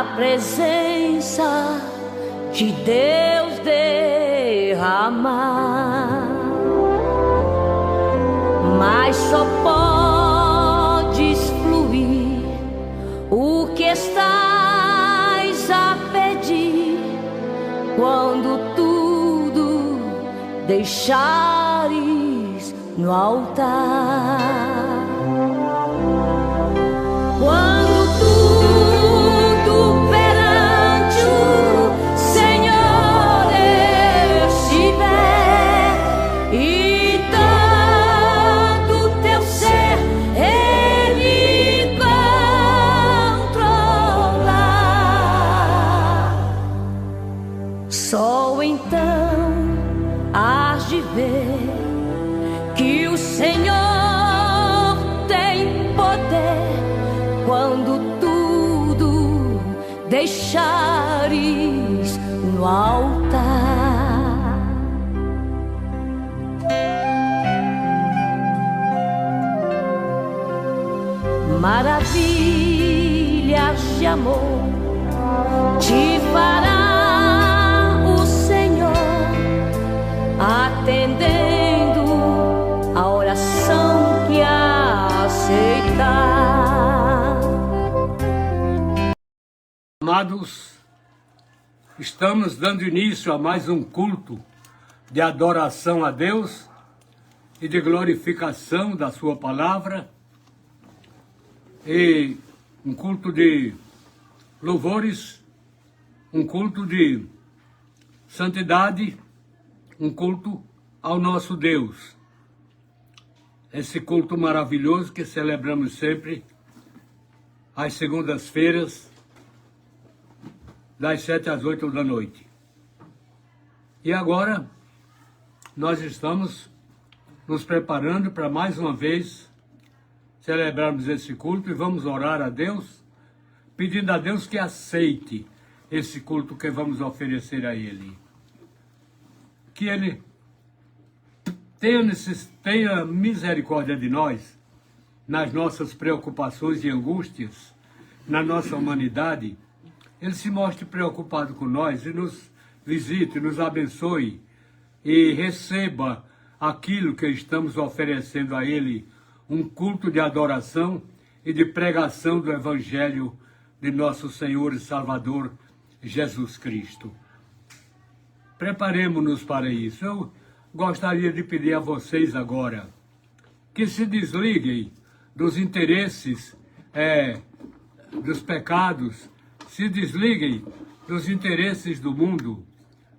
a presença de Deus derramar, mas só podes fluir o que estás a pedir quando tudo deixares no altar. Quando tudo perante o Senhor estiver e todo teu ser Ele controlar, só então hás de ver que o Senhor tem poder quando tudo deixares no altar. Maravilhas de amor te fará o Senhor, atendendo a oração que aceitar. Amados, estamos dando início a mais um culto de adoração a Deus e de glorificação da sua palavra, e um culto de louvores, um culto de santidade, um culto ao nosso Deus. Esse culto maravilhoso que celebramos sempre às segundas-feiras, das 7 às 8 da noite. E agora nós estamos nos preparando para mais uma vez celebrarmos esse culto e vamos orar a Deus, pedindo a Deus que aceite esse culto que vamos oferecer a Ele. Que Ele tenha misericórdia de nós, nas nossas preocupações e angústias, na nossa humanidade. Ele se mostre preocupado com nós e nos visite, nos abençoe e receba aquilo que estamos oferecendo a Ele, um culto de adoração e de pregação do Evangelho de nosso Senhor e Salvador Jesus Cristo. Preparemos-nos para isso. Eu gostaria de pedir a vocês agora que se desliguem dos interesses, dos pecados, se desliguem dos interesses do mundo,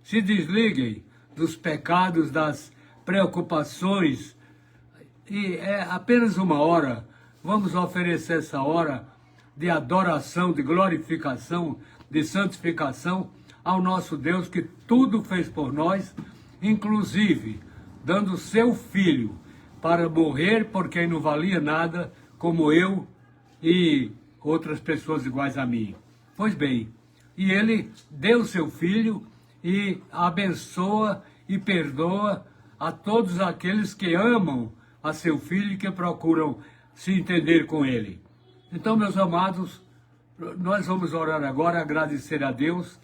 se desliguem dos pecados, das preocupações, e é apenas uma hora. Vamos oferecer essa hora de adoração, de glorificação, de santificação ao nosso Deus, que tudo fez por nós, inclusive dando seu Filho para morrer por quem não valia nada, como eu e outras pessoas iguais a mim. Pois bem, e Ele deu seu Filho e abençoa e perdoa a todos aqueles que amam a seu Filho e que procuram se entender com Ele. Então, meus amados, nós vamos orar agora, agradecer a Deus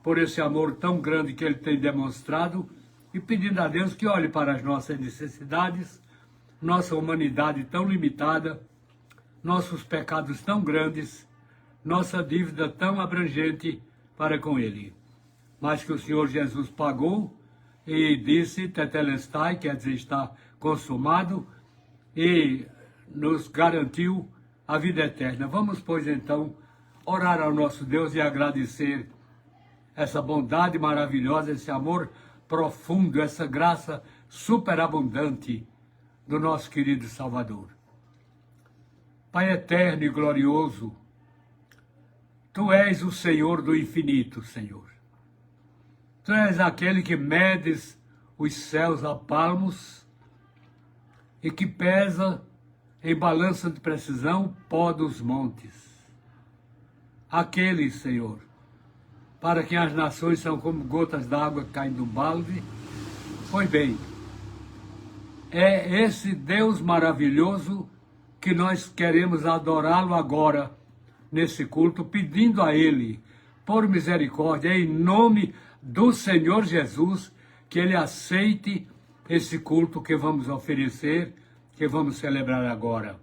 por esse amor tão grande que Ele tem demonstrado e pedindo a Deus que olhe para as nossas necessidades, nossa humanidade tão limitada, nossos pecados tão grandes, nossa dívida tão abrangente para com Ele. Mas que o Senhor Jesus pagou e disse, tetelestai, quer dizer, está consumado, e nos garantiu a vida eterna. Vamos, pois, então, orar ao nosso Deus e agradecer essa bondade maravilhosa, esse amor profundo, essa graça superabundante do nosso querido Salvador. Pai eterno e glorioso, Tu és o Senhor do infinito, Senhor. Tu és aquele que medes os céus a palmos e que pesa em balança de precisão o pó dos montes. Aquele, Senhor, para quem as nações são como gotas d'água que caem do balde. Pois bem, é esse Deus maravilhoso que nós queremos adorá-lo agora, nesse culto, pedindo a Ele, por misericórdia, em nome do Senhor Jesus, que Ele aceite esse culto que vamos oferecer, que vamos celebrar agora.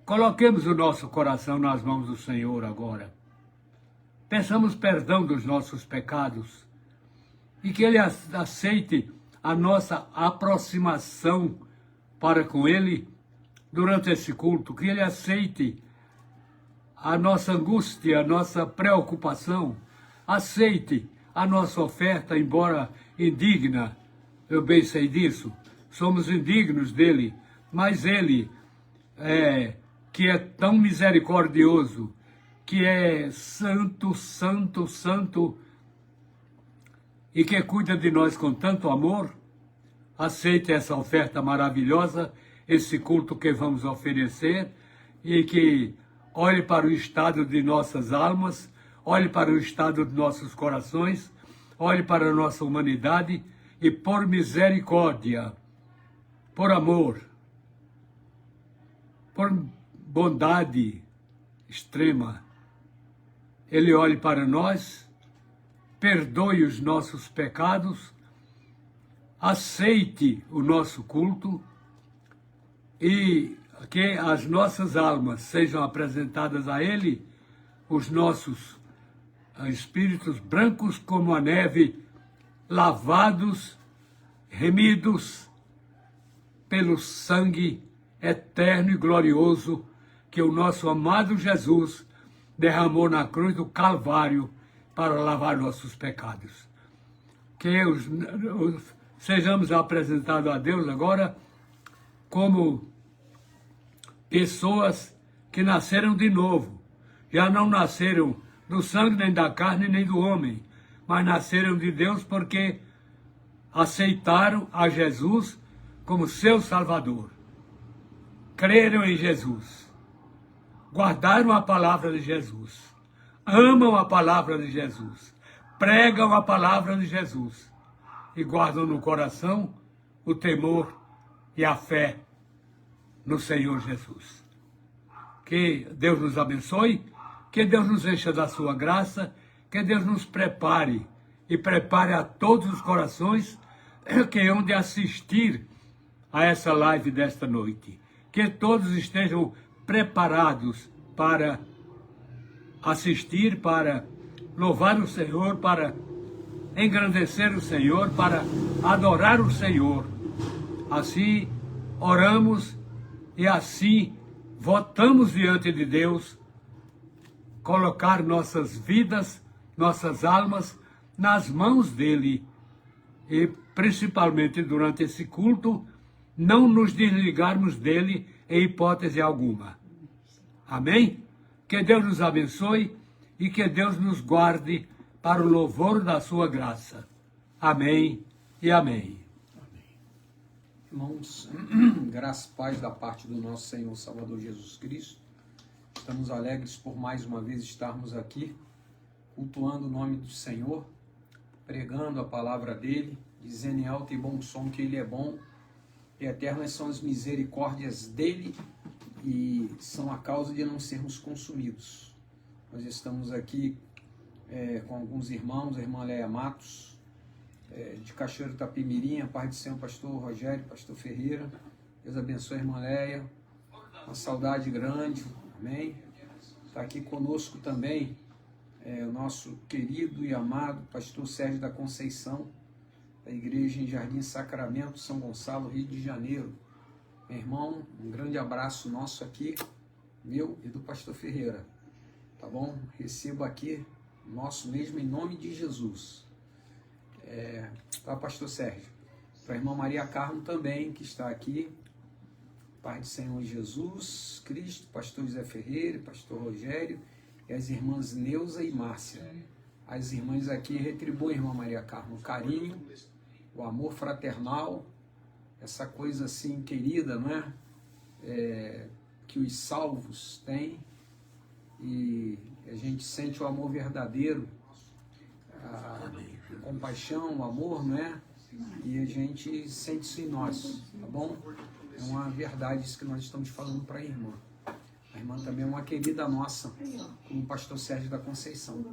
Coloquemos o nosso coração nas mãos do Senhor agora. Peçamos perdão dos nossos pecados e que Ele aceite a nossa aproximação para com Ele durante esse culto, que Ele aceite a nossa angústia, a nossa preocupação, aceite a nossa oferta, embora indigna, eu bem sei disso, somos indignos dEle, mas Ele, que é tão misericordioso, que é santo, santo, santo, e que cuida de nós com tanto amor, aceite essa oferta maravilhosa, esse culto que vamos oferecer, e que olhe para o estado de nossas almas, olhe para o estado de nossos corações, olhe para a nossa humanidade, e por misericórdia, por amor, por bondade extrema, Ele olhe para nós, perdoe os nossos pecados, aceite o nosso culto e que as nossas almas sejam apresentadas a Ele, os nossos espíritos brancos como a neve, lavados, remidos pelo sangue eterno e glorioso que o nosso amado Jesus derramou na cruz do Calvário para lavar nossos pecados. Que sejamos apresentados a Deus agora como pessoas que nasceram de novo. Já não nasceram do sangue, nem da carne, nem do homem, mas nasceram de Deus porque aceitaram a Jesus como seu Salvador. Creram em Jesus. Guardaram a palavra de Jesus. Amam a palavra de Jesus. Pregam a palavra de Jesus. E guardam no coração o temor e a fé no Senhor Jesus. Que Deus nos abençoe, que Deus nos encha da sua graça, que Deus nos prepare e prepare a todos os corações que hão de assistir a essa live desta noite. Que todos estejam preparados para assistir, para louvar o Senhor, para engrandecer o Senhor, para adorar o Senhor. Assim oramos e assim votamos diante de Deus colocar nossas vidas, nossas almas nas mãos dEle e principalmente durante esse culto não nos desligarmos dEle em hipótese alguma. Amém? Que Deus nos abençoe e que Deus nos guarde para o louvor da sua graça. Amém e amém. Irmãos, graça e paz da parte do nosso Senhor Salvador Jesus Cristo. Estamos alegres por mais uma vez estarmos aqui, cultuando o nome do Senhor, pregando a palavra dEle, dizendo em alto e bom som que Ele é bom, e eternas são as misericórdias dEle, e são a causa de não sermos consumidos. Nós estamos aqui com alguns irmãos, a irmã Leia Matos, de Cachoeiro Itapemirim, a paz do Senhor, pastor Rogério, pastor Ferreira. Deus abençoe a irmã Leia, uma saudade grande, amém? Está aqui conosco também o nosso querido e amado pastor Sérgio da Conceição, da igreja em Jardim Sacramento, São Gonçalo, Rio de Janeiro. Meu irmão, um grande abraço nosso aqui, meu e do pastor Ferreira, tá bom? Receba aqui nosso mesmo em nome de Jesus. Tá, pastor Sérgio? Para a irmã Maria Carmo também, que está aqui, Pai do Senhor Jesus Cristo, pastor José Ferreira, pastor Rogério, e as irmãs Neuza e Márcia. As irmãs aqui retribuem, irmã Maria Carmo, o carinho, o amor fraternal, essa coisa assim querida, não é? Que os salvos têm, e a gente sente o amor verdadeiro, a compaixão, o amor, não é? E a gente sente isso em nós, tá bom? É uma verdade isso que nós estamos falando para a irmã irmã também é uma querida nossa, como o pastor Sérgio da Conceição.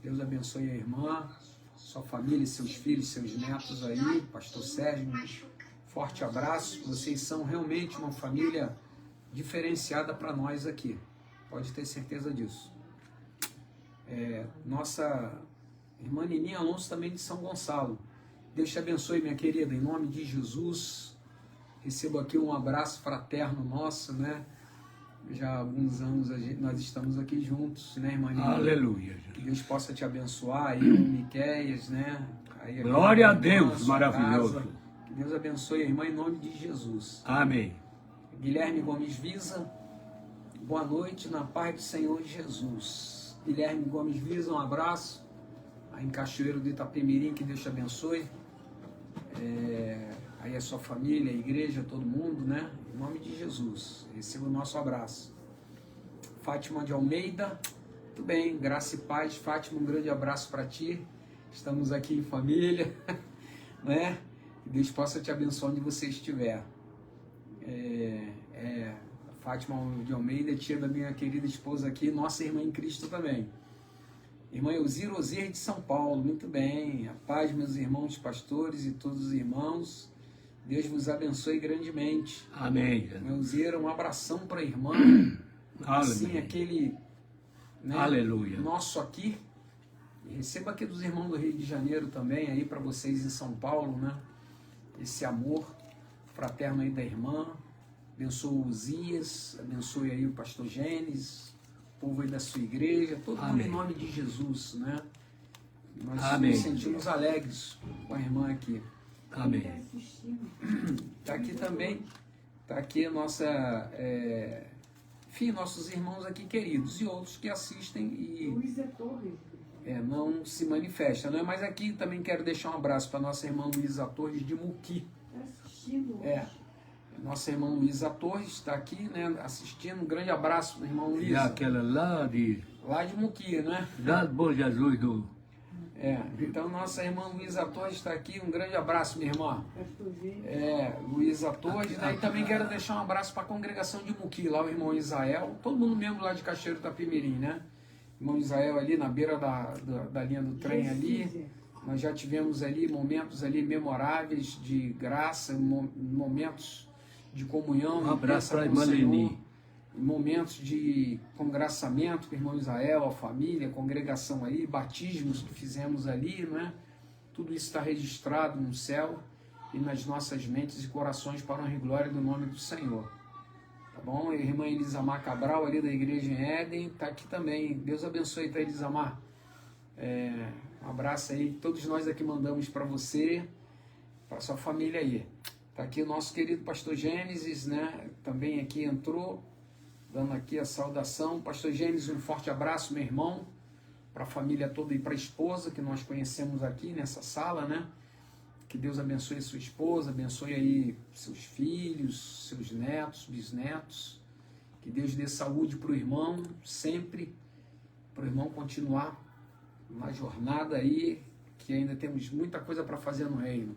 Deus abençoe a irmã, sua família, seus filhos, seus netos aí, pastor Sérgio, um forte abraço. Vocês são realmente uma família diferenciada para nós aqui, pode ter certeza disso. Nossa irmã Nininha Alonso também de São Gonçalo. Deus te abençoe, minha querida, em nome de Jesus. Recebo aqui um abraço fraterno nosso, né? Já há alguns anos nós estamos aqui juntos, né, irmã Nininha? Aleluia. Que Deus possa te abençoar aí, Miqueias, né? Aí, Glória a Deus, maravilhoso. Casa. Que Deus abençoe a irmã em nome de Jesus. Amém. Guilherme Gomes Visa, boa noite, na paz do Senhor Jesus. Guilherme Gomes Visa, um abraço. Aí em Cachoeiro do Itapemirim, que Deus te abençoe. Aí a sua família, a igreja, todo mundo, né? Em nome de Jesus, receba o nosso abraço. Fátima de Almeida, tudo bem, graça e paz. Fátima, um grande abraço para ti. Estamos aqui em família, né? Que Deus possa te abençoar onde você estiver. Fátima de Almeida, tia da minha querida esposa aqui, nossa irmã em Cristo também. Irmã Elzira Ozier de São Paulo, muito bem. A paz, meus irmãos pastores e todos os irmãos. Deus vos abençoe grandemente. Amém. Elzira, um abração para a irmã. Assim, aquele, né, aleluia. Nosso aqui. E receba aqui dos irmãos do Rio de Janeiro também, aí para vocês em São Paulo, né? Esse amor fraterno aí da irmã. Abençoe o Uzias, abençoe aí o pastor Gênesis, o povo aí da sua igreja, todo mundo em nome de Jesus, né? Nós nos sentimos alegres com a irmã aqui. Amém. Tá aqui também, tá aqui a nossa, enfim, nossos irmãos aqui queridos e outros que assistem e não se manifestam, né? Mas aqui também quero deixar um abraço para nossa irmã Luísa Torres de Muqui. Nossa irmã Luísa Torres está aqui, né, assistindo. Um grande abraço do irmão Luísa. E aquela lá de Muqui, né? Lá do Bom Jesus do... Então nossa irmã Luísa Torres está aqui. Um grande abraço, minha irmã. Luísa Torres, né? E também quero deixar um abraço para a congregação de Muqui, lá o irmão Israel, todo mundo mesmo lá de Cachoeiro do Itapemirim, né? Irmão Israel ali na beira da linha do trem ali. Nós já tivemos ali momentos ali memoráveis de graça, momentos de comunhão. Um abraço para a irmã Leni. Momentos de congraçamento com o irmão Israel, a família, a congregação aí, batismos que fizemos ali, não é? Tudo isso está registrado no céu e nas nossas mentes e corações para a honra e glória do nome do Senhor. Tá bom? A irmã Elisamar Cabral, ali da igreja em Éden, está aqui também. Deus abençoe, tá, Elisamar? Um abraço aí, todos nós aqui mandamos para você, para sua família aí. Tá aqui o nosso querido pastor Gênesis, né? Também aqui entrou, dando aqui a saudação. Pastor Gênesis, um forte abraço, meu irmão, para a família toda e para a esposa que nós conhecemos aqui nessa sala, né? Que Deus abençoe sua esposa, abençoe aí seus filhos, seus netos, bisnetos. Que Deus dê saúde para o irmão, sempre, para o irmão continuar uma jornada aí, que ainda temos muita coisa para fazer no reino.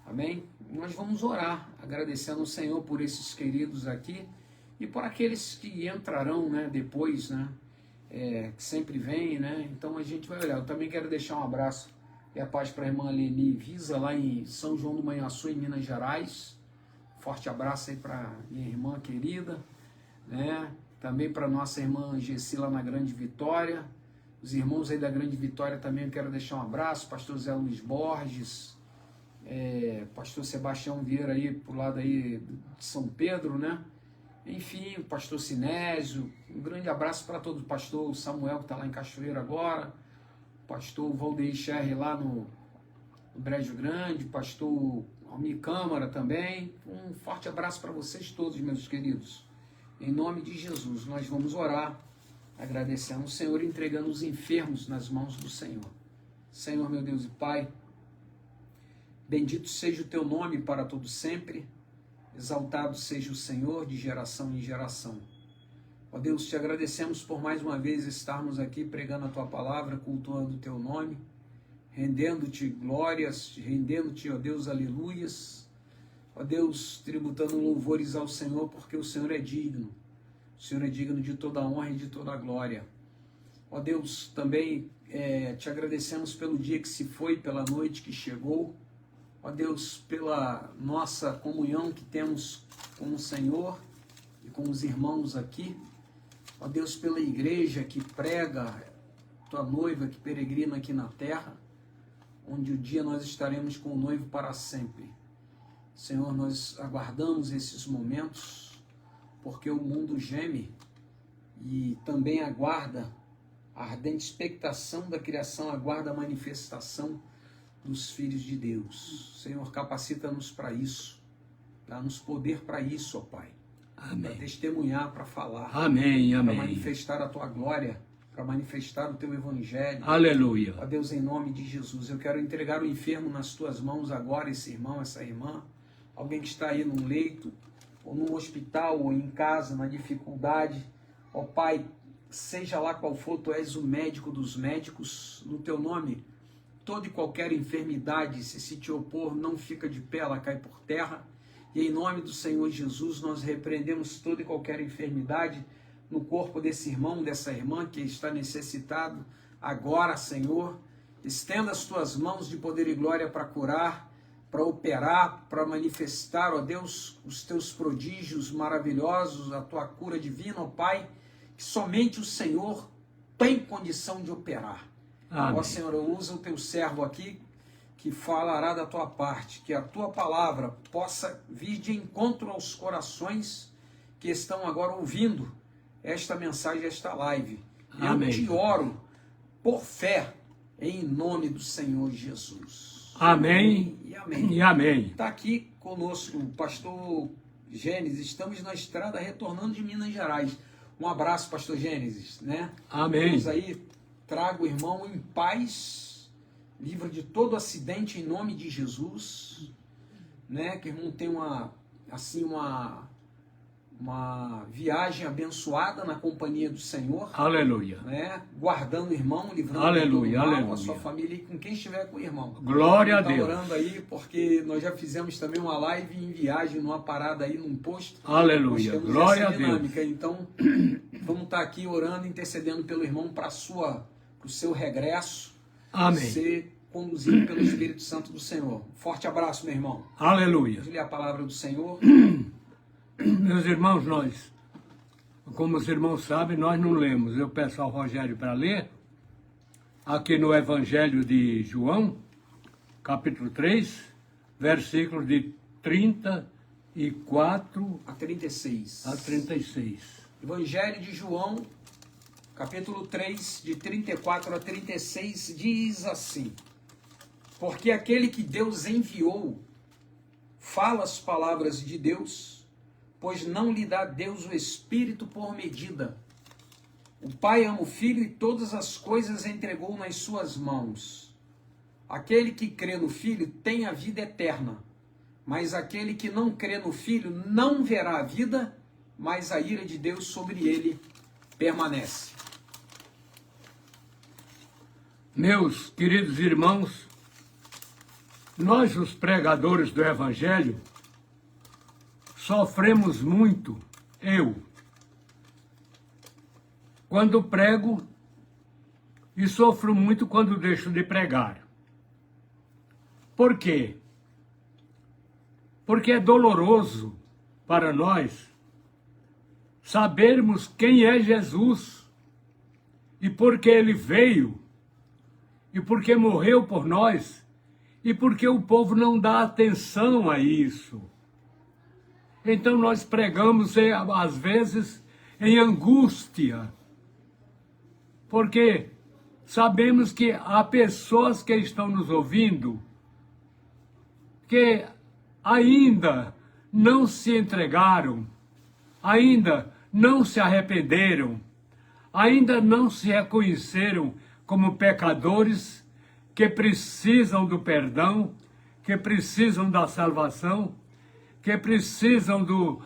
Amém? Nós vamos orar, agradecendo ao Senhor por esses queridos aqui e por aqueles que entrarão, né, depois, né, que sempre vêm, né? Então a gente vai olhar. Eu também quero deixar um abraço e a paz para a irmã Leni Visa, lá em São João do Manhuaçu, em Minas Gerais. Forte abraço aí para minha irmã querida, né? Também para nossa irmã Gessi, lá na Grande Vitória. Os irmãos aí da Grande Vitória também eu quero deixar um abraço. Pastor Zé Luiz Borges, pastor Sebastião Vieira aí pro lado aí de São Pedro, né? Enfim, o pastor Sinésio, um grande abraço para todo o pastor Samuel que está lá em Cachoeira agora, pastor Valdeir Scherri lá no Brejo Grande, pastor Almir Câmara também. Um forte abraço para vocês todos, meus queridos. Em nome de Jesus, nós vamos orar, agradecendo o Senhor e entregando os enfermos nas mãos do Senhor. Senhor, meu Deus e Pai, bendito seja o teu nome para todo sempre, exaltado seja o Senhor de geração em geração. Ó Deus, te agradecemos por mais uma vez estarmos aqui pregando a tua palavra, cultuando o teu nome, rendendo-te glórias, rendendo-te, ó Deus, aleluias. Ó Deus, tributando louvores ao Senhor, porque o Senhor é digno. O O Senhor é digno de toda a honra e de toda a glória. Ó Deus, também te agradecemos pelo dia que se foi, pela noite que chegou. Ó Deus, pela nossa comunhão que temos com o Senhor e com os irmãos aqui. Ó Deus, pela igreja que prega, tua noiva que peregrina aqui na terra, onde o dia nós estaremos com o noivo para sempre. Senhor, nós aguardamos esses momentos, porque o mundo geme e também aguarda, a ardente expectação da criação aguarda a manifestação dos filhos de Deus. Senhor, capacita-nos para isso, dá-nos poder para isso, ó Pai. Para testemunhar, para falar, Amém, para amém. manifestar a Tua glória, para manifestar o Teu Evangelho. Aleluia. Ó Deus, em nome de Jesus, eu quero entregar o enfermo nas Tuas mãos agora, esse irmão, essa irmã, alguém que está aí num leito, ou num hospital, ou em casa, na dificuldade. Ó Pai, seja lá qual for, Tu és o médico dos médicos, no Teu nome, toda e qualquer enfermidade, se te opor, não fica de pé, ela cai por terra. E em nome do Senhor Jesus, nós repreendemos toda e qualquer enfermidade no corpo desse irmão, dessa irmã que está necessitado agora, Senhor. Estenda as Tuas mãos de poder e glória para curar, para operar, para manifestar, ó Deus, os Teus prodígios maravilhosos, a Tua cura divina, ó Pai, que somente o Senhor tem condição de operar. Amém. Ó Senhor, usa o Teu servo aqui, que falará da Tua parte, que a Tua palavra possa vir de encontro aos corações que estão agora ouvindo esta mensagem, esta live. Amém. Eu te oro por fé, em nome do Senhor Jesus. Amém E amém. e amém. Está aqui conosco o pastor Gênesis, estamos na estrada retornando de Minas Gerais. Um abraço, pastor Gênesis, né? Amém. Deus aí, traga o irmão em paz, livre de todo acidente em nome de Jesus, né? Que o irmão tenha uma viagem abençoada na companhia do Senhor. Aleluia. Né? Guardando o irmão, livrando Aleluia, do mal, aleluia. a sua família e com quem estiver com o irmão. Glória a Tá Deus. orando aí, porque nós já fizemos também uma live em viagem, numa parada aí, num posto. Aleluia. Nós temos Glória essa a Deus. dinâmica. Então, vamos estar aqui orando, intercedendo pelo irmão para o seu regresso. Amém. Ser conduzido pelo Espírito Santo do Senhor. Forte abraço, meu irmão. Aleluia. Vamos ler a palavra do Senhor. Meus irmãos, como os irmãos sabem, nós não lemos. Eu peço ao Rogério para ler, aqui no Evangelho de João, capítulo 3, versículos de 34 A 36. a 36. Evangelho de João, capítulo 3, de 34 a 36, diz assim: Porque aquele que Deus enviou fala as palavras de Deus, pois não lhe dá Deus o Espírito por medida. O Pai ama o Filho e todas as coisas entregou nas suas mãos. Aquele que crê no Filho tem a vida eterna, mas aquele que não crê no Filho não verá a vida, mas a ira de Deus sobre ele permanece. Meus queridos irmãos, nós, os pregadores do Evangelho, sofremos muito, quando prego, e sofro muito quando deixo de pregar. Por quê? Porque é doloroso para nós sabermos quem é Jesus, e por que Ele veio, e por que morreu por nós, e por que o povo não dá atenção a isso. Então nós pregamos, às vezes, em angústia, porque sabemos que há pessoas que estão nos ouvindo que ainda não se entregaram, ainda não se arrependeram, ainda não se reconheceram como pecadores que precisam do perdão, que precisam da salvação, que precisam do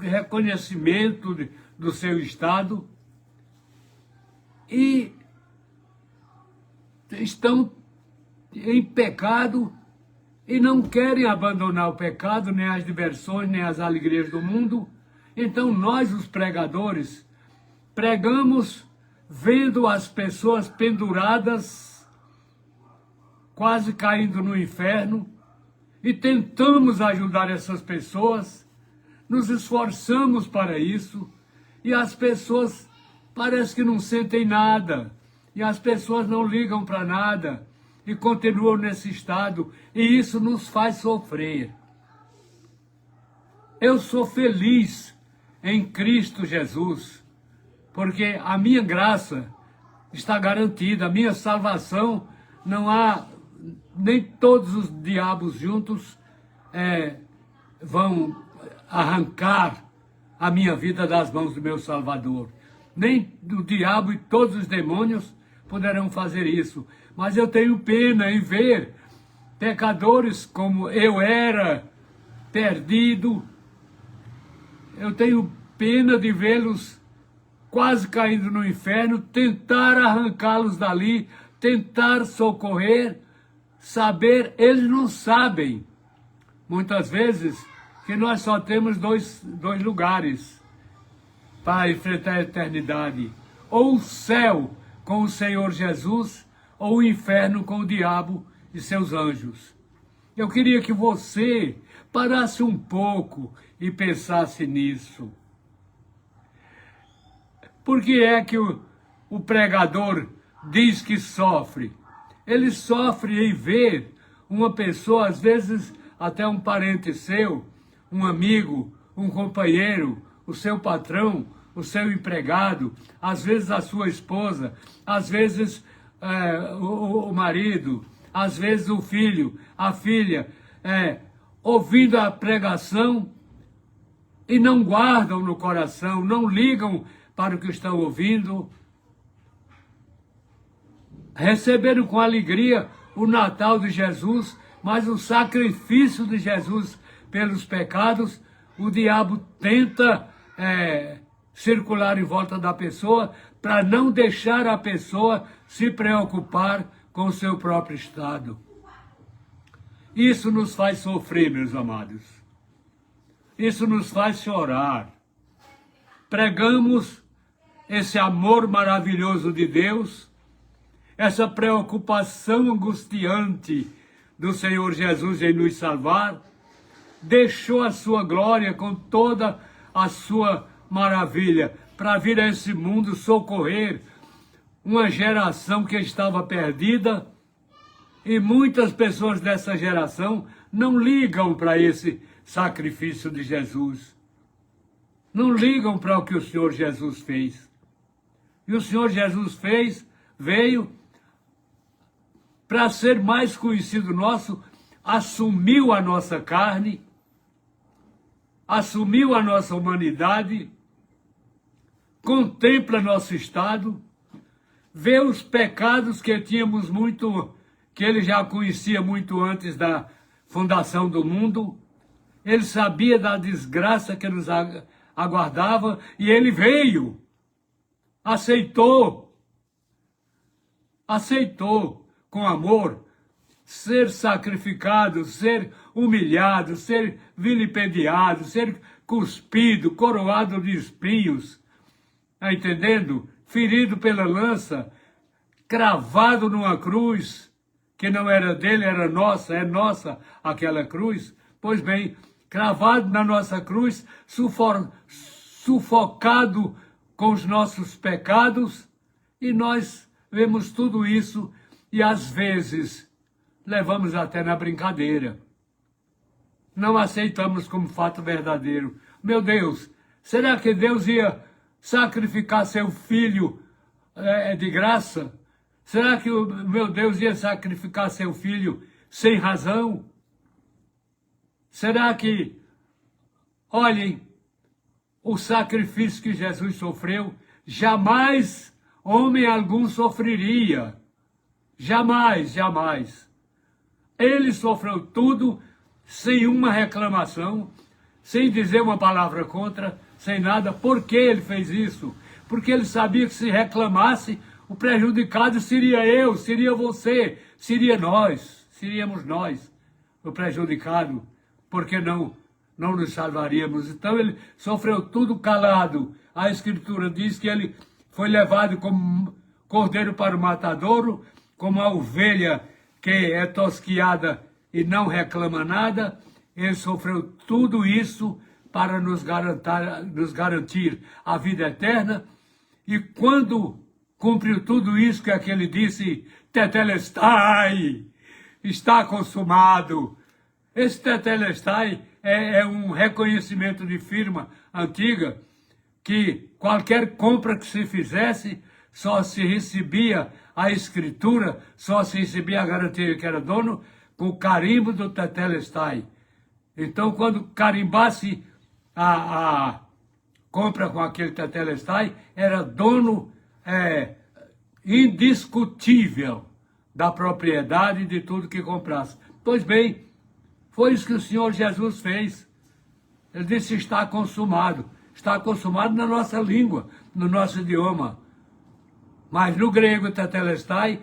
reconhecimento do seu estado e estão em pecado e não querem abandonar o pecado, nem as diversões, nem as alegrias do mundo. Então nós, os pregadores, pregamos vendo as pessoas penduradas, quase caindo no inferno, e tentamos ajudar essas pessoas, nos esforçamos para isso, e as pessoas parece que não sentem nada, e as pessoas não ligam para nada, e continuam nesse estado, e isso nos faz sofrer. Eu sou feliz em Cristo Jesus, porque a minha graça está garantida, a minha salvação, não há, nem todos os diabos juntos vão arrancar a minha vida das mãos do meu Salvador. Nem o diabo e todos os demônios poderão fazer isso. Mas eu tenho pena em ver pecadores como eu era, perdido. Eu tenho pena de vê-los quase caindo no inferno, tentar arrancá-los dali, tentar socorrer, saber, eles não sabem, muitas vezes, que nós só temos dois lugares para enfrentar a eternidade. Ou o céu com o Senhor Jesus, ou o inferno com o diabo e seus anjos. Eu queria que você parasse um pouco e pensasse nisso. Por que é que o pregador diz que sofre? Ele sofre em ver uma pessoa, às vezes até um parente seu, um amigo, um companheiro, o seu patrão, o seu empregado, às vezes a sua esposa, às vezes o marido, às vezes o filho, a filha, ouvindo a pregação e não guardam no coração, não ligam para o que estão ouvindo, receberam com alegria o Natal de Jesus, mas o sacrifício de Jesus pelos pecados, o diabo tenta circular em volta da pessoa para não deixar a pessoa se preocupar com o seu próprio estado. Isso nos faz sofrer, meus amados. Isso nos faz chorar. Pregamos esse amor maravilhoso de Deus, essa preocupação angustiante do Senhor Jesus em nos salvar, deixou a sua glória com toda a sua maravilha para vir a esse mundo socorrer uma geração que estava perdida, e muitas pessoas dessa geração não ligam para esse sacrifício de Jesus. Não ligam para o que o Senhor Jesus fez. E o Senhor Jesus veio para ser mais conhecido nosso, assumiu a nossa carne, assumiu a nossa humanidade, contempla nosso estado, vê os pecados que tínhamos muito, que ele já conhecia muito antes da fundação do mundo. Ele sabia da desgraça que nos aguardava e ele veio, aceitou com amor ser sacrificado, ser humilhado, ser vilipendiado, ser cuspido, coroado de espinhos, está entendendo? Ferido pela lança, cravado numa cruz, que não era dele, era nossa, é nossa aquela cruz. Pois bem, cravado na nossa cruz, sufocado com os nossos pecados, e nós vemos tudo isso e às vezes levamos até na brincadeira. Não aceitamos como fato verdadeiro. Meu Deus, será que Deus ia sacrificar seu filho de graça? Será que o meu Deus ia sacrificar seu filho sem razão? Será que, olhem, o sacrifício que Jesus sofreu, jamais homem algum sofreria. Jamais, jamais. Ele sofreu tudo sem uma reclamação, sem dizer uma palavra contra, sem nada. Por que ele fez isso? Porque ele sabia que se reclamasse, o prejudicado seria eu, seria você, seria nós, seríamos nós. o prejudicado, porque não nos salvaríamos. Então ele sofreu tudo calado. A Escritura diz que ele foi levado como cordeiro para o matadouro, como a ovelha que é tosquiada e não reclama nada. Ele sofreu tudo isso para nos garantir a vida eterna. E quando cumpriu tudo isso, que é que ele disse, tetelestai, está consumado. Esse tetelestai é um reconhecimento de firma antiga, que qualquer compra que se fizesse, só se recebia a escritura, só se recebia a garantia que era dono, com o carimbo do tetelestai. Então, quando carimbasse a compra com aquele tetelestai, era dono indiscutível da propriedade de tudo que comprasse. Pois bem, foi isso que o Senhor Jesus fez. Ele disse, está consumado. Está consumado na nossa língua, no nosso idioma. Mas no grego, tetelestai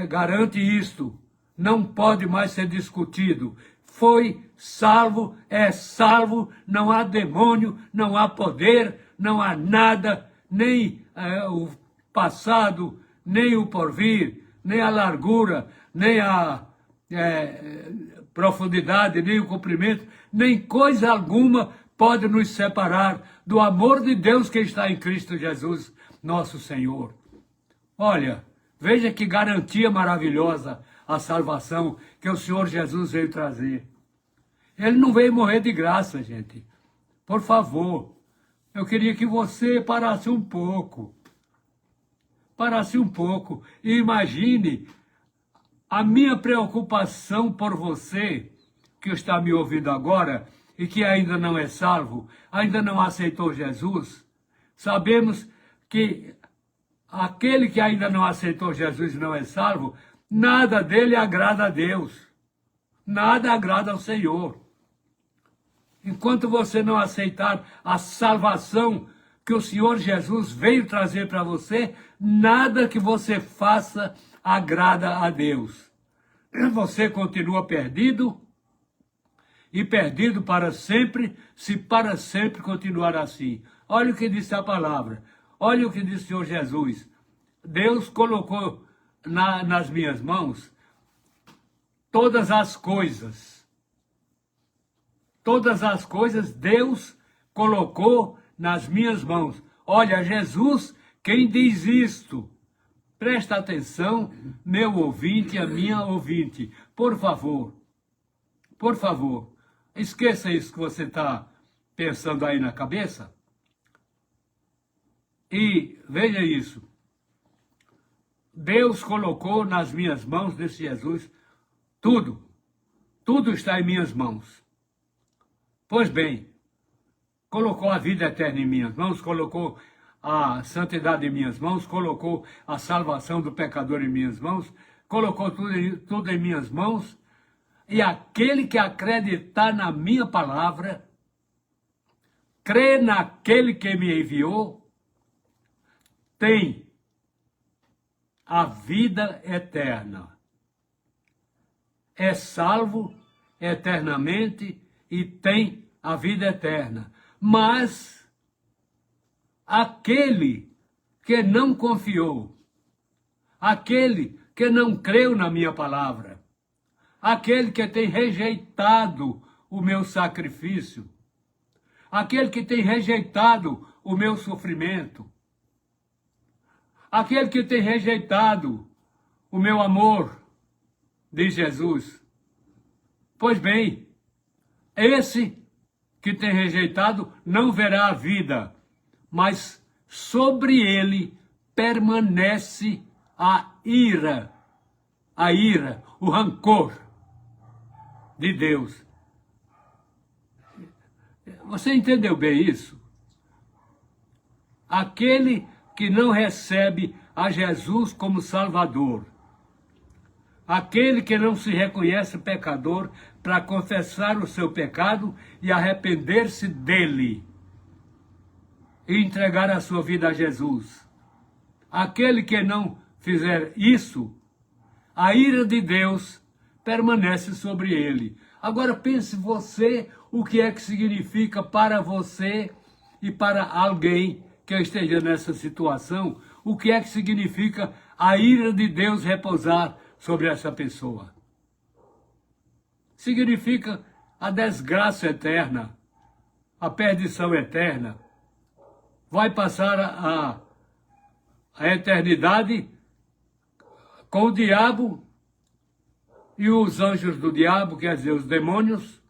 garante isto. Não pode mais ser discutido. Foi salvo, é salvo, não há demônio, não há poder, não há nada, nem o passado, nem o porvir, nem a largura, nem a profundidade, nem o comprimento, nem coisa alguma pode nos separar do amor de Deus que está em Cristo Jesus, nosso Senhor. Olha, veja que garantia maravilhosa a salvação que o Senhor Jesus veio trazer. Ele não veio morrer de graça, gente. Por favor, eu queria que você parasse um pouco. Parasse um pouco e imagine a minha preocupação por você, que está me ouvindo agora e que ainda não é salvo, ainda não aceitou Jesus. Sabemos que aquele que ainda não aceitou Jesus e não é salvo, nada dele agrada a Deus. Nada agrada ao Senhor. Enquanto você não aceitar a salvação que o Senhor Jesus veio trazer para você, nada que você faça agrada a Deus. Você continua perdido, e perdido para sempre, se para sempre continuar assim. Olha o que disse a palavra, olha o que disse o Senhor Jesus. Deus colocou nas minhas mãos todas as coisas. Todas as coisas Deus colocou nas minhas mãos. Olha, Jesus, quem diz isto? Presta atenção, meu ouvinte, a minha ouvinte. Por favor, esqueça isso que você está pensando aí na cabeça. E veja isso. Deus colocou nas minhas mãos desse Jesus tudo. Tudo está em minhas mãos. Pois bem, colocou a vida eterna em minhas mãos, colocou a santidade em minhas mãos, colocou a salvação do pecador em minhas mãos, colocou tudo em minhas mãos, e aquele que acreditar na minha palavra, crê naquele que me enviou, tem a vida eterna. É salvo eternamente e tem a vida eterna. Mas aquele que não confiou, aquele que não creu na minha palavra, aquele que tem rejeitado o meu sacrifício, aquele que tem rejeitado o meu sofrimento, aquele que tem rejeitado o meu amor de Jesus. Pois bem, esse que tem rejeitado não verá a vida, mas sobre ele permanece a ira, o rancor de Deus. Você entendeu bem isso? Aquele que não recebe a Jesus como Salvador, aquele que não se reconhece pecador para confessar o seu pecado e arrepender-se dele e entregar a sua vida a Jesus. Aquele que não fizer isso, a ira de Deus permanece sobre ele. Agora pense você o que é que significa para você e para alguém que esteja nessa situação, o que é que significa a ira de Deus repousar sobre essa pessoa. Significa a desgraça eterna, a perdição eterna. Vai passar a eternidade com o diabo e os anjos do diabo, quer dizer, os demônios,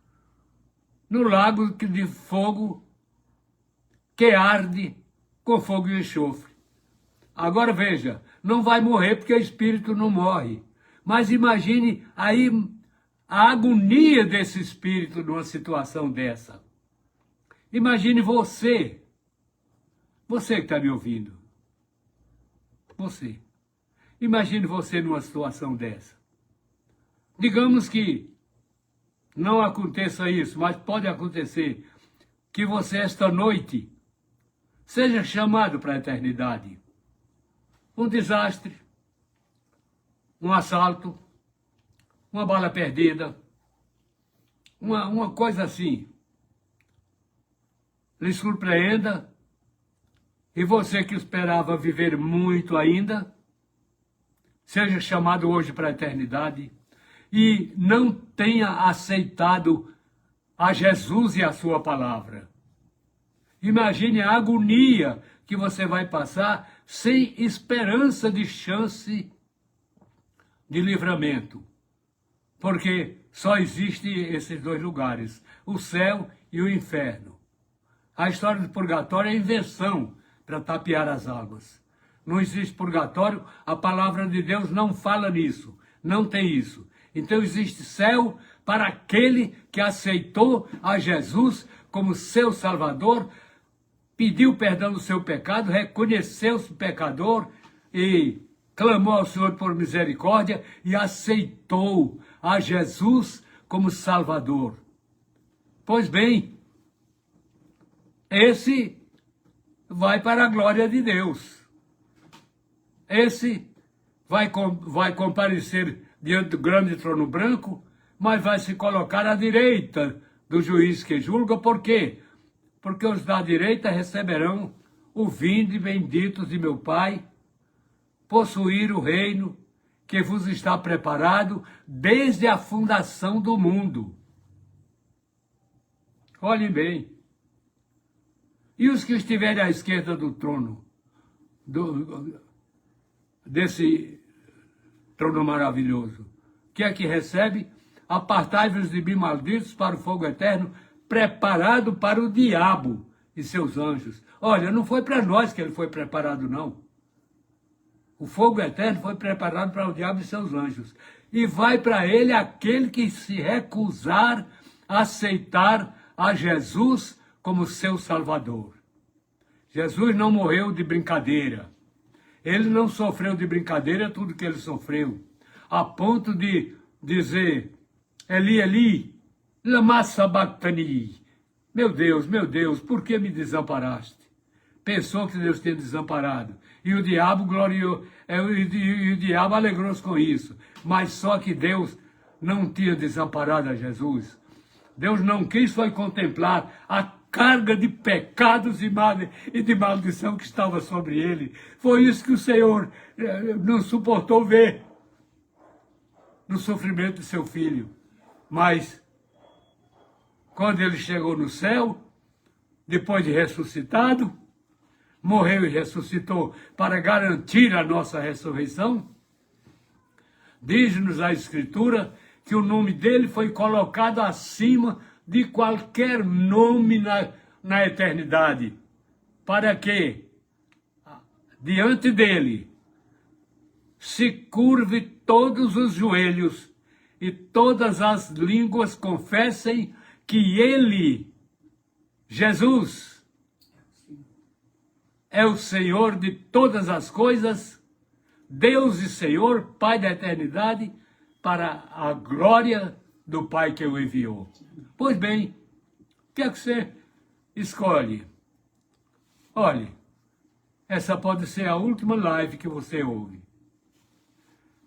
no lago de fogo que arde com fogo e enxofre. Agora veja, não vai morrer porque o espírito não morre. Mas imagine aí a agonia desse espírito numa situação dessa. Imagine você que está me ouvindo. Você. Imagine você numa situação dessa. Digamos que não aconteça isso, mas pode acontecer que você esta noite seja chamado para a eternidade. Um desastre, um assalto, uma bala perdida, uma coisa assim. Lhe surpreenda, e você que esperava viver muito ainda, seja chamado hoje para a eternidade e não tenha aceitado a Jesus e a sua palavra. Imagine a agonia que você vai passar sem esperança de chance de livramento. Porque só existem esses dois lugares, o céu e o inferno. A história do purgatório é invenção para tapear as águas. Não existe purgatório, a palavra de Deus não fala nisso, não tem isso. Então existe céu para aquele que aceitou a Jesus como seu Salvador, pediu perdão do seu pecado, reconheceu-se pecador e clamou ao Senhor por misericórdia e aceitou a Jesus como Salvador. Pois bem, esse vai para a glória de Deus. Esse vai comparecer diante do grande trono branco, mas vai se colocar à direita do juiz que julga. Por quê? Porque os da direita receberão o vinde benditos de meu Pai, possuir o reino que vos está preparado desde a fundação do mundo. Olhem bem. E os que estiverem à esquerda do trono, desse trono maravilhoso, que é que recebe? Apartai-vos de mim, malditos, para o fogo eterno, preparado para o diabo e seus anjos. Olha, não foi para nós que ele foi preparado, não. O fogo eterno foi preparado para o diabo e seus anjos. E vai para ele aquele que se recusar a aceitar a Jesus como seu Salvador. Jesus não morreu de brincadeira. Ele não sofreu de brincadeira tudo que ele sofreu, a ponto de dizer, Eli, Eli, lama sabachthani. Meu Deus, por que me desamparaste? Pensou que Deus tinha desamparado. E o diabo gloriou, e o diabo alegrou-se com isso. Mas só que Deus não tinha desamparado a Jesus. Deus não quis foi contemplar a carga de pecados e de maldição que estava sobre ele. Foi isso que o Senhor não suportou ver no sofrimento de seu filho. Mas, quando ele chegou no céu, depois de ressuscitado, morreu e ressuscitou para garantir a nossa ressurreição, diz-nos a Escritura que o nome dele foi colocado acima de qualquer nome na eternidade, para que, diante dele, se curve todos os joelhos e todas as línguas confessem que ele, Jesus, é o Senhor de todas as coisas, Deus e Senhor, Pai da eternidade, para a glória do Pai que o enviou. Pois bem, o que é que você escolhe? Olhe, essa pode ser a última live que você ouve.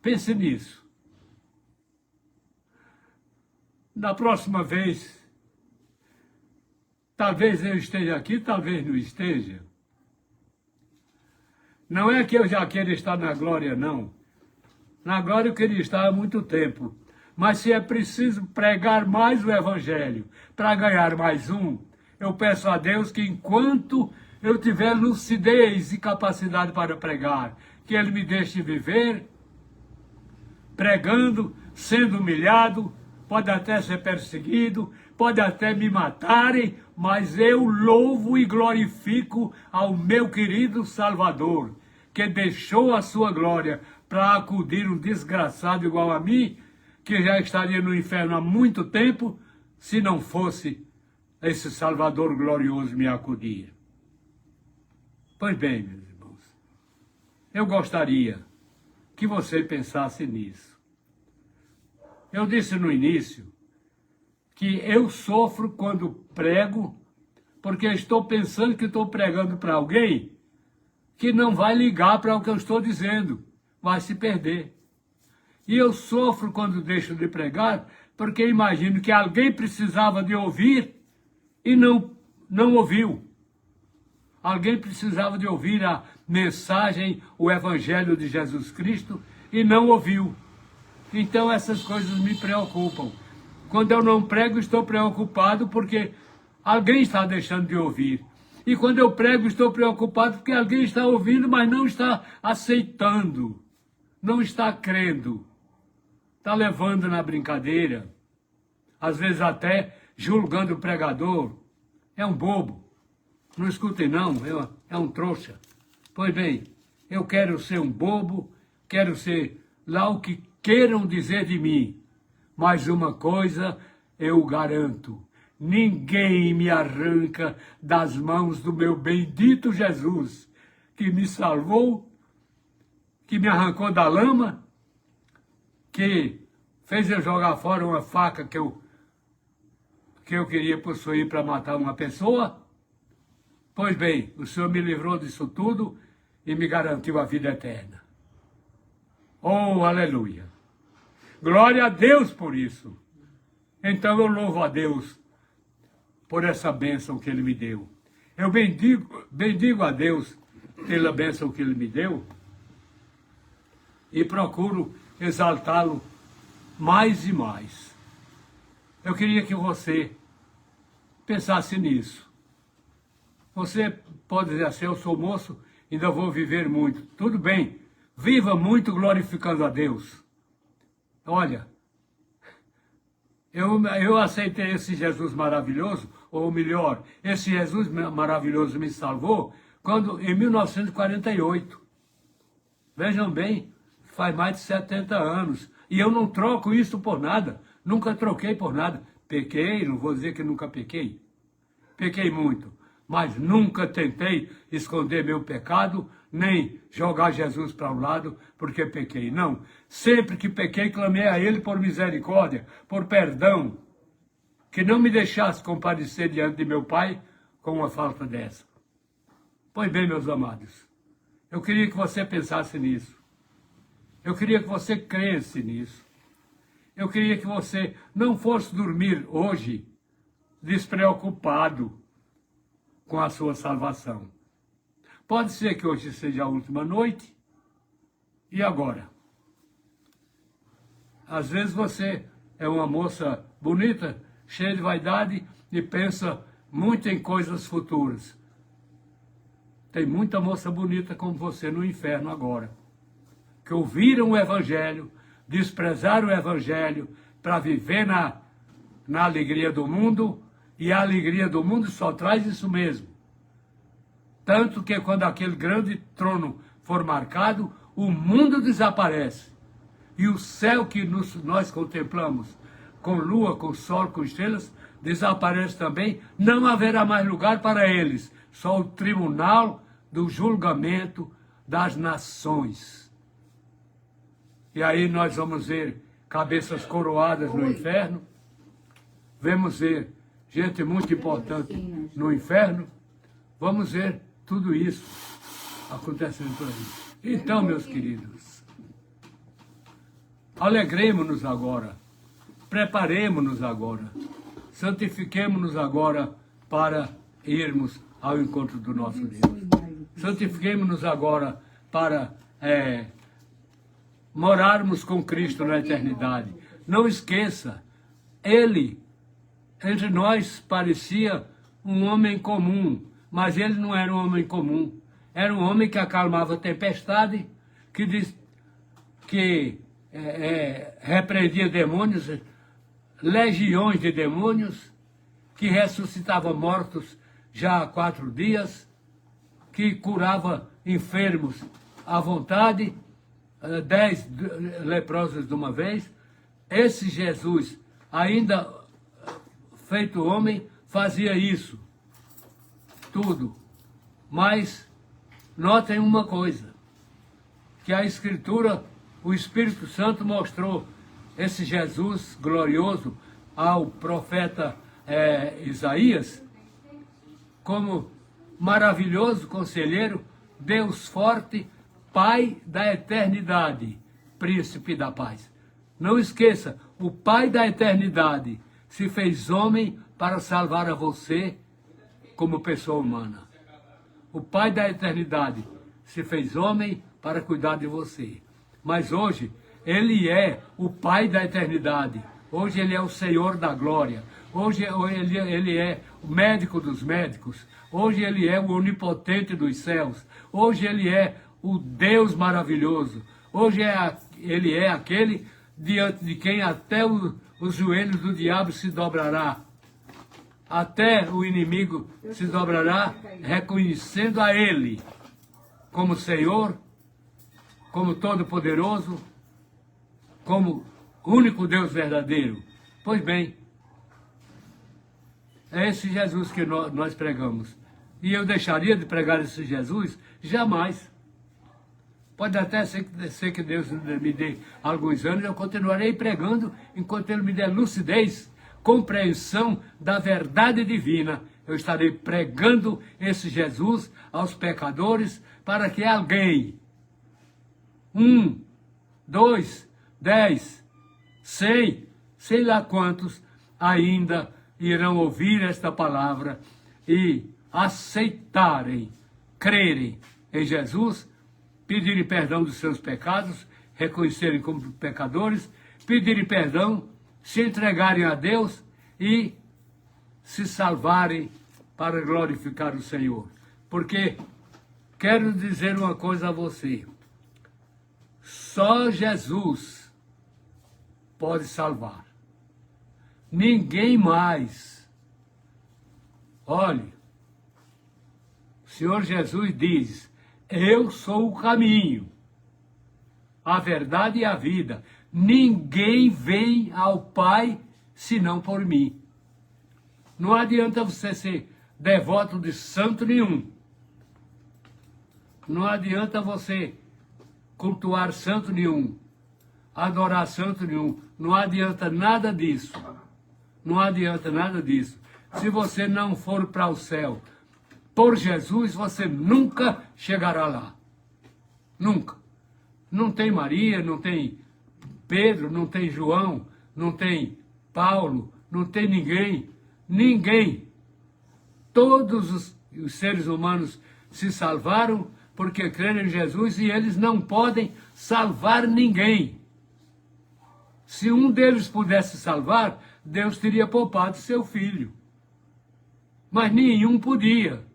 Pense nisso. Da próxima vez, talvez eu esteja aqui, talvez não esteja. Não é que eu já queira estar na glória, não. Na glória eu queria estar há muito tempo. Mas se é preciso pregar mais o Evangelho para ganhar mais um, eu peço a Deus que enquanto eu tiver lucidez e capacidade para pregar, que Ele me deixe viver, pregando, sendo humilhado, pode até ser perseguido, pode até me matarem, mas eu louvo e glorifico ao meu querido Salvador, que deixou a sua glória para acudir um desgraçado igual a mim, que já estaria no inferno há muito tempo, se não fosse esse Salvador glorioso me acudir. Pois bem, meus irmãos, eu gostaria que você pensasse nisso. Eu disse no início que eu sofro quando prego, porque estou pensando que estou pregando para alguém que não vai ligar para o que eu estou dizendo, vai se perder. E eu sofro quando deixo de pregar, porque imagino que alguém precisava de ouvir e não ouviu. Alguém precisava de ouvir a mensagem, o Evangelho de Jesus Cristo e não ouviu. Então essas coisas me preocupam. Quando eu não prego, estou preocupado porque alguém está deixando de ouvir. E quando eu prego, estou preocupado porque alguém está ouvindo, mas não está aceitando, não está crendo. Está levando na brincadeira, às vezes até julgando o pregador. É um bobo. Não escutem não, é um trouxa. Pois bem, eu quero ser um bobo, quero ser lá o que queiram dizer de mim. Mas uma coisa eu garanto, ninguém me arranca das mãos do meu bendito Jesus, que me salvou, que me arrancou da lama, que fez eu jogar fora uma faca que eu queria possuir para matar uma pessoa. Pois bem, o Senhor me livrou disso tudo e me garantiu a vida eterna. Oh, aleluia! Glória a Deus por isso. Então eu louvo a Deus por essa bênção que Ele me deu. Eu bendigo a Deus pela bênção que Ele me deu e procuro exaltá-lo mais e mais. Eu queria que você pensasse nisso. Você pode dizer assim, eu sou moço, ainda vou viver muito. Tudo bem, viva muito glorificando a Deus. Olha, eu aceitei esse Jesus maravilhoso, ou melhor, esse Jesus maravilhoso me salvou em 1948. Vejam bem, faz mais de 70 anos. E eu não troco isso por nada. Nunca troquei por nada. Pequei, não vou dizer que nunca pequei. Pequei muito. Mas nunca tentei esconder meu pecado, nem jogar Jesus para um lado, porque pequei. Não. Sempre que pequei, clamei a Ele por misericórdia, por perdão. Que não me deixasse comparecer diante de meu Pai com uma falta dessa. Pois bem, meus amados, eu queria que você pensasse nisso. Eu queria que você cresce nisso. Eu queria que você não fosse dormir hoje despreocupado com a sua salvação. Pode ser que hoje seja a última noite. E agora? Às vezes você é uma moça bonita, cheia de vaidade e pensa muito em coisas futuras. Tem muita moça bonita como você no inferno agora, que ouviram o Evangelho, desprezaram o Evangelho para viver na alegria do mundo, e a alegria do mundo só traz isso mesmo. Tanto que quando aquele grande trono for marcado, o mundo desaparece. E o céu que nós contemplamos, com lua, com sol, com estrelas, desaparece também. Não haverá mais lugar para eles. Só o tribunal do julgamento das nações. E aí nós vamos ver cabeças coroadas no inferno. Vamos ver gente muito importante no inferno. Vamos ver tudo isso acontecendo por aí. Então, meus queridos, alegremos-nos agora preparemos-nos agora, santifiquemos-nos agora para irmos ao encontro do nosso Deus. Santifiquemos-nos agora para morarmos com Cristo na eternidade. Não esqueça, ele, entre nós, parecia um homem comum, mas ele não era um homem comum. Era um homem que acalmava a tempestade, que repreendia demônios, legiões de demônios, que ressuscitava mortos já há 4 dias, que curava enfermos à vontade, 10 leprosos de uma vez. Esse Jesus, ainda feito homem, fazia isso, tudo. Mas notem uma coisa, que a Escritura, o Espírito Santo mostrou esse Jesus glorioso ao profeta Isaías como maravilhoso conselheiro, Deus forte, Pai da eternidade, Príncipe da paz. Não esqueça, o Pai da eternidade se fez homem para salvar a você como pessoa humana. O Pai da eternidade se fez homem para cuidar de você. Mas hoje, ele é o Pai da eternidade. Hoje ele é o Senhor da glória. Hoje ele é o médico dos médicos. Hoje ele é o onipotente dos céus. Hoje ele é o Deus maravilhoso. Hoje ele é aquele diante de quem até os joelhos do diabo se dobrará. Até o inimigo se dobrará, reconhecendo a ele como Senhor, como Todo-Poderoso, como único Deus verdadeiro. Pois bem, é esse Jesus que nós pregamos. E eu deixaria de pregar esse Jesus? Jamais. Pode até ser que Deus me dê alguns anos, eu continuarei pregando enquanto Ele me der lucidez, compreensão da verdade divina. Eu estarei pregando esse Jesus aos pecadores para que alguém, 1, 2, 10, 100, sei lá quantos, ainda irão ouvir esta palavra e aceitarem, crerem em Jesus, pedirem perdão dos seus pecados, reconhecerem como pecadores, pedirem perdão, se entregarem a Deus e se salvarem para glorificar o Senhor. Porque quero dizer uma coisa a você, só Jesus pode salvar. Ninguém mais. Olhe, o Senhor Jesus diz, eu sou o caminho, a verdade e a vida. Ninguém vem ao Pai senão por mim. Não adianta você ser devoto de santo nenhum. Não adianta você cultuar santo nenhum, adorar santo nenhum. Não adianta nada disso. Não adianta nada disso. Se você não for para o céu por Jesus, você nunca chegará lá. Nunca. Não tem Maria, não tem Pedro, não tem João, não tem Paulo, não tem ninguém. Ninguém. Todos os seres humanos se salvaram porque creram em Jesus e eles não podem salvar ninguém. Se um deles pudesse salvar, Deus teria poupado seu filho. Mas nenhum podia.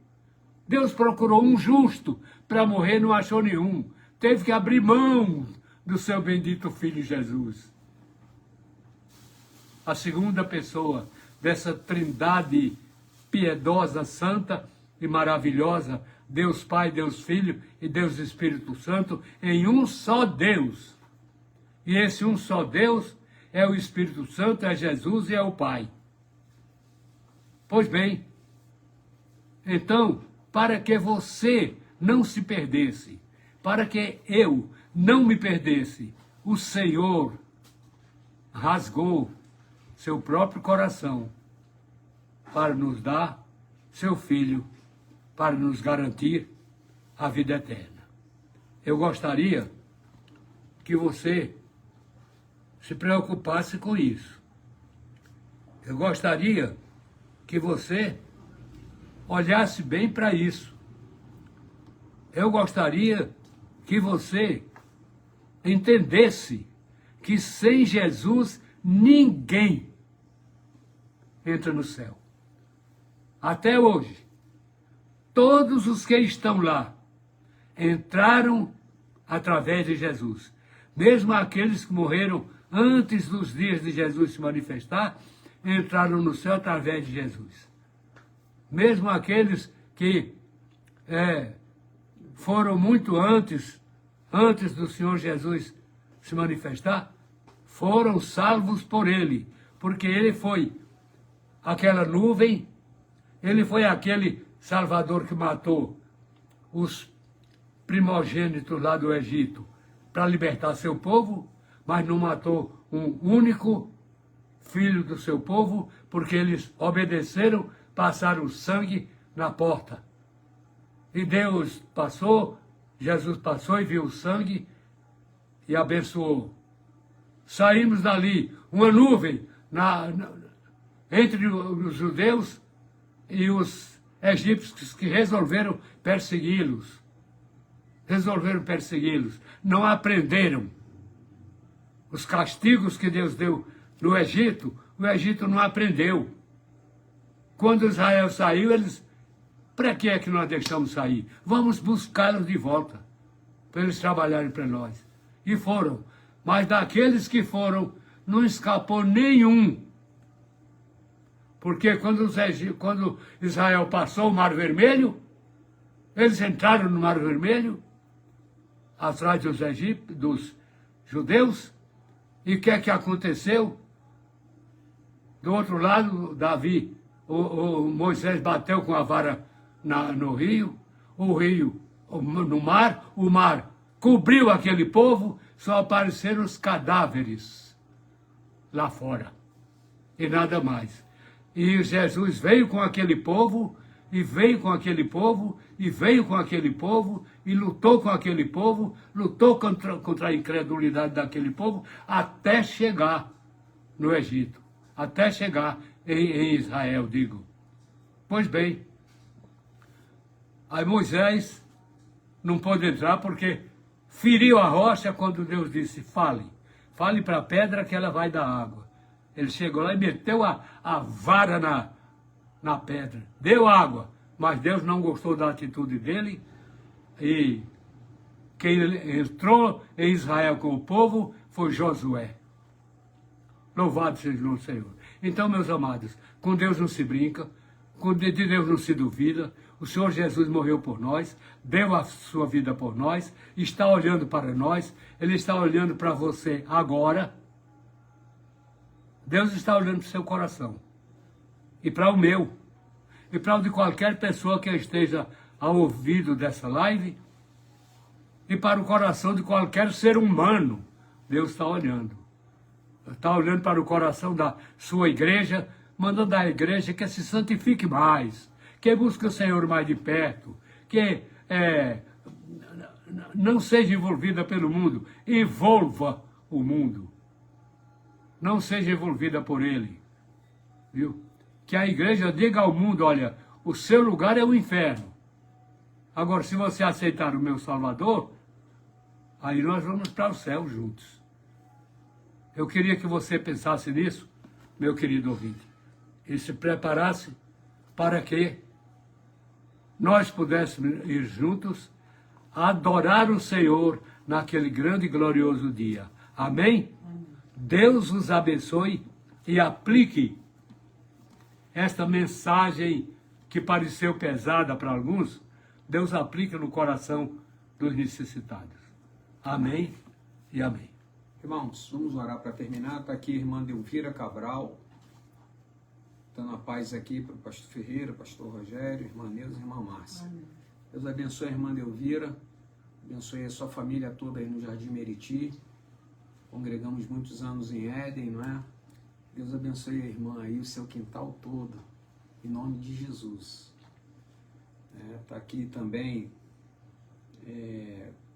Deus procurou um justo para morrer, não achou nenhum. Teve que abrir mão do seu bendito Filho Jesus. A segunda pessoa dessa trindade piedosa, santa e maravilhosa, Deus Pai, Deus Filho e Deus Espírito Santo, em um só Deus. E esse um só Deus é o Espírito Santo, é Jesus e é o Pai. Pois bem, então, para que você não se perdesse, para que eu não me perdesse, o Senhor rasgou seu próprio coração para nos dar seu Filho, para nos garantir a vida eterna. Eu gostaria que você se preocupasse com isso. Eu gostaria que você olhasse bem para isso. Eu gostaria que você entendesse que sem Jesus ninguém entra no céu. Até hoje, todos os que estão lá entraram através de Jesus. Mesmo aqueles que morreram antes dos dias de Jesus se manifestar, entraram no céu através de Jesus. Mesmo aqueles que foram muito antes do Senhor Jesus se manifestar, foram salvos por Ele, porque Ele foi aquela nuvem, Ele foi aquele Salvador que matou os primogênitos lá do Egito para libertar seu povo, mas não matou um único filho do seu povo, porque eles obedeceram, passaram sangue na porta. E Deus passou, Jesus passou e viu o sangue e abençoou. Saímos dali, uma nuvem entre os judeus e os egípcios que resolveram persegui-los. Não aprenderam. Os castigos que Deus deu no Egito, o Egito não aprendeu. Quando Israel saiu, eles, para que é que nós deixamos sair? Vamos buscá-los de volta, para eles trabalharem para nós. E foram. Mas daqueles que foram, não escapou nenhum. Porque quando Israel passou o Mar Vermelho, eles entraram no Mar Vermelho, atrás dos judeus, e o que é que aconteceu? Do outro lado, Davi, Moisés bateu com a vara no rio, no mar, o mar cobriu aquele povo, só apareceram os cadáveres lá fora, e nada mais. E Jesus veio com aquele povo, e veio com aquele povo, e veio com aquele povo, e lutou com aquele povo, lutou contra a incredulidade daquele povo, até chegar no Egito, até chegar em Israel, digo. Pois bem, aí Moisés não pôde entrar porque feriu a rocha quando Deus disse, fale para a pedra que ela vai dar água. Ele chegou lá e meteu a vara na pedra, deu água, mas Deus não gostou da atitude dele, e quem entrou em Israel com o povo foi Josué. Louvado seja o Senhor. Então, meus amados, com Deus não se brinca, de Deus não se duvida. O Senhor Jesus morreu por nós, deu a sua vida por nós, está olhando para nós, Ele está olhando para você agora. Deus está olhando para o seu coração, e para o meu, e para o de qualquer pessoa que esteja ao ouvido dessa live, e para o coração de qualquer ser humano. Deus está olhando. Está olhando para o coração da sua igreja, mandando à igreja que se santifique mais, que busque o Senhor mais de perto, que não seja envolvida pelo mundo, envolva o mundo. Não seja envolvida por ele, viu? Que a igreja diga ao mundo, olha, o seu lugar é o inferno. Agora, se você aceitar o meu Salvador, aí nós vamos para o céu juntos. Eu queria que você pensasse nisso, meu querido ouvinte, e se preparasse para que nós pudéssemos ir juntos adorar o Senhor naquele grande e glorioso dia. Amém? Deus os abençoe e aplique esta mensagem que pareceu pesada para alguns, Deus aplica no coração dos necessitados. Amém e amém. Irmãos, vamos orar para terminar. Está aqui a irmã Delvira Cabral, dando a paz aqui para o pastor Ferreira, pastor Rogério, irmã Neuza e irmã Márcia. Amém. Deus abençoe a irmã Delvira, abençoe a sua família toda aí no Jardim Meriti. Congregamos muitos anos em Éden, não é? Deus abençoe a irmã aí, o seu quintal todo, em nome de Jesus. Está aqui também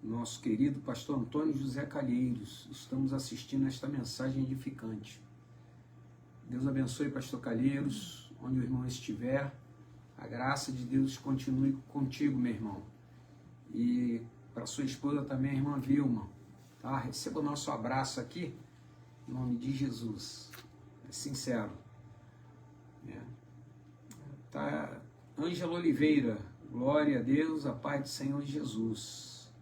nosso querido pastor Antônio José Calheiros. Estamos assistindo esta mensagem edificante. Deus abençoe pastor Calheiros, onde o irmão estiver. A graça de Deus continue contigo, meu irmão. E para sua esposa também, a irmã Vilma. Tá? Receba o nosso abraço aqui, em nome de Jesus. É sincero. Tá? Ângela Oliveira, glória a Deus, a paz do Senhor Jesus.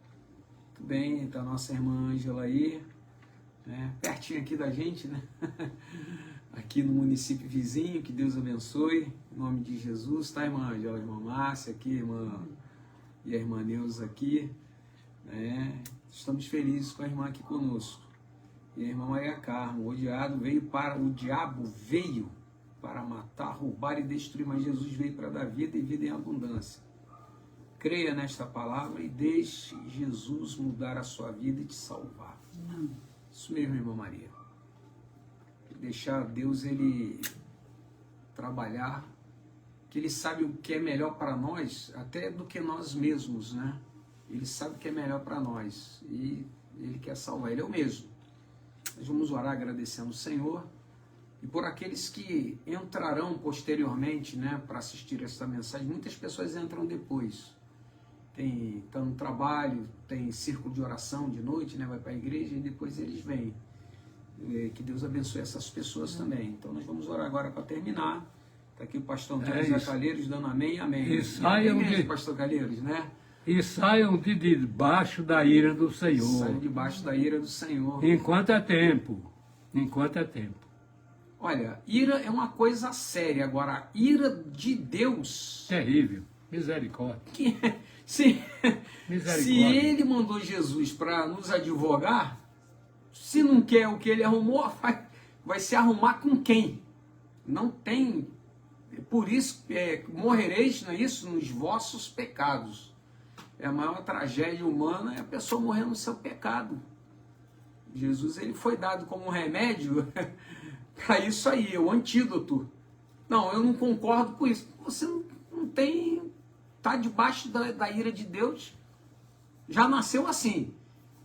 Muito bem, tá a nossa irmã Ângela aí, né? Pertinho aqui da gente, né? Aqui no município vizinho, que Deus abençoe, em nome de Jesus, tá, irmã Ângela, irmã Márcia aqui, irmã, e a irmã Neuza aqui, né? Estamos felizes com a irmã aqui conosco. E a irmã Maria Carmo, o diabo veio para matar, roubar e destruir, mas Jesus veio para dar vida e vida em abundância. Creia nesta palavra e deixe Jesus mudar a sua vida e te salvar. Isso mesmo, irmã Maria. Deixar Deus ele trabalhar, que ele sabe o que é melhor para nós, até do que nós mesmos, né? Ele sabe o que é melhor para nós e ele quer salvar, ele é o mesmo. Nós vamos orar agradecendo o Senhor e por aqueles que entrarão posteriormente, né, para assistir esta mensagem. Muitas pessoas entram depois. Estão no trabalho, tem círculo de oração de noite, né, vai para a igreja e depois eles vêm. Que Deus abençoe essas pessoas também. Então nós vamos orar agora para terminar. Está aqui o pastor Antônio Calheiros dando amém, amém. E saiam pastor Calheiros, né? E saiam de debaixo da ira do Senhor. Saiam debaixo da ira do Senhor. Enquanto é tempo. Enquanto é tempo. Olha, ira é uma coisa séria. Agora, a ira de Deus... Terrível. Misericórdia. Se Misericórdia. ele mandou Jesus para nos advogar, se não quer o que ele arrumou, vai se arrumar com quem? Não tem... Por isso, morrereis, não é isso? Nos vossos pecados. A maior tragédia humana é a pessoa morrer no seu pecado. Jesus ele foi dado como um remédio para isso aí, o antídoto. Não, eu não concordo com isso. Você não tem... Está debaixo da ira de Deus. Já nasceu assim.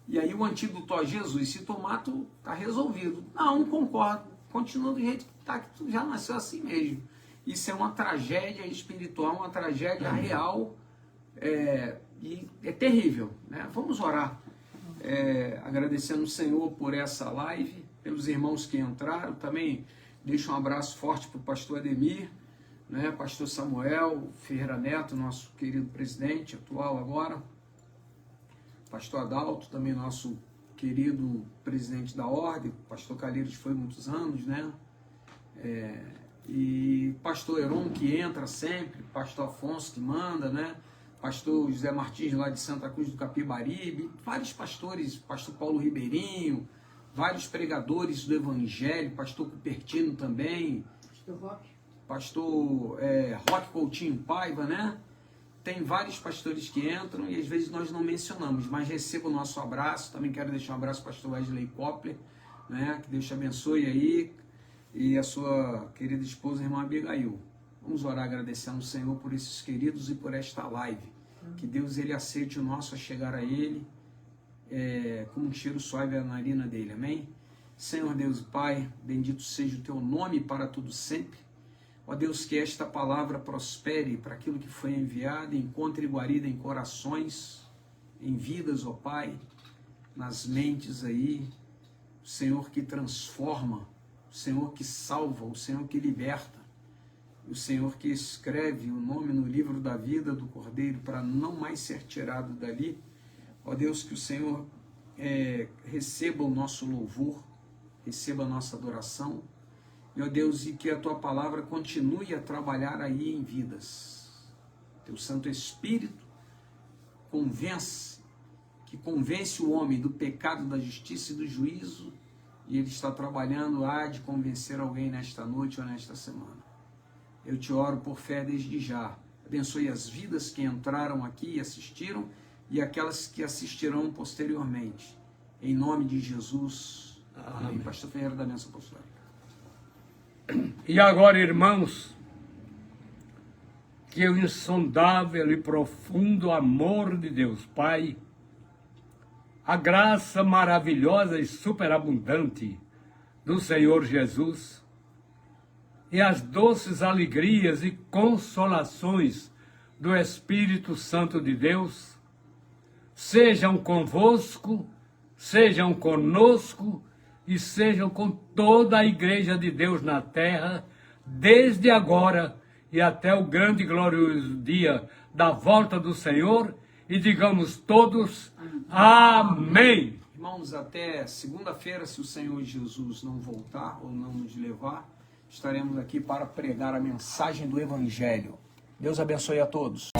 E aí o antídoto a Jesus, se tomar, tu está resolvido. Não concordo. Continua do jeito que está, que tu já nasceu assim mesmo. Isso é uma tragédia espiritual, uma tragédia real. E é terrível, né? Vamos orar, agradecendo o Senhor por essa live, pelos irmãos que entraram. Também deixo um abraço forte para o pastor Ademir, né? Pastor Samuel Ferreira Neto, nosso querido presidente atual agora, pastor Adalto, também nosso querido presidente da ordem, pastor Calheiros foi muitos anos, né? E pastor Heron que entra sempre, pastor Afonso que manda, né? Pastor José Martins lá de Santa Cruz do Capibaribe, vários pastores, pastor Paulo Ribeirinho, vários pregadores do Evangelho, pastor Cupertino também, pastor Roque Coutinho Paiva, né? Tem vários pastores que entram e às vezes nós não mencionamos, mas receba o nosso abraço. Também quero deixar um abraço para o pastor Wesley Koppler, né? Que Deus te abençoe aí, e a sua querida esposa, irmã Abigail. Vamos orar agradecendo o Senhor por esses queridos e por esta live. Que Deus ele aceite o nosso a chegar a Ele como um cheiro suave à narina dele. Amém? Senhor Deus e Pai, bendito seja o Teu nome para tudo sempre. Ó Deus, que esta palavra prospere para aquilo que foi enviado, encontre guarida em corações, em vidas, ó Pai, nas mentes aí. O Senhor que transforma, o Senhor que salva, o Senhor que liberta. O Senhor que escreve o nome no livro da vida do Cordeiro para não mais ser tirado dali. Ó Deus, que o Senhor receba o nosso louvor, receba a nossa adoração. E ó Deus, e que a Tua palavra continue a trabalhar aí em vidas. Teu Santo Espírito convence o homem do pecado, da justiça e do juízo, e Ele está trabalhando, há de convencer alguém nesta noite ou nesta semana. Eu te oro por fé desde já. Abençoe as vidas que entraram aqui e assistiram e aquelas que assistirão posteriormente. Em nome de Jesus. Amém. Pastor Ferreira da Bênção Apostólica. E agora, irmãos, que o insondável e profundo amor de Deus Pai, a graça maravilhosa e superabundante do Senhor Jesus, e as doces alegrias e consolações do Espírito Santo de Deus sejam convosco, sejam conosco e sejam com toda a Igreja de Deus na terra, desde agora e até o grande e glorioso dia da volta do Senhor, e digamos todos, amém. Irmãos, até segunda-feira, se o Senhor Jesus não voltar ou não nos levar, estaremos aqui para pregar a mensagem do Evangelho. Deus abençoe a todos.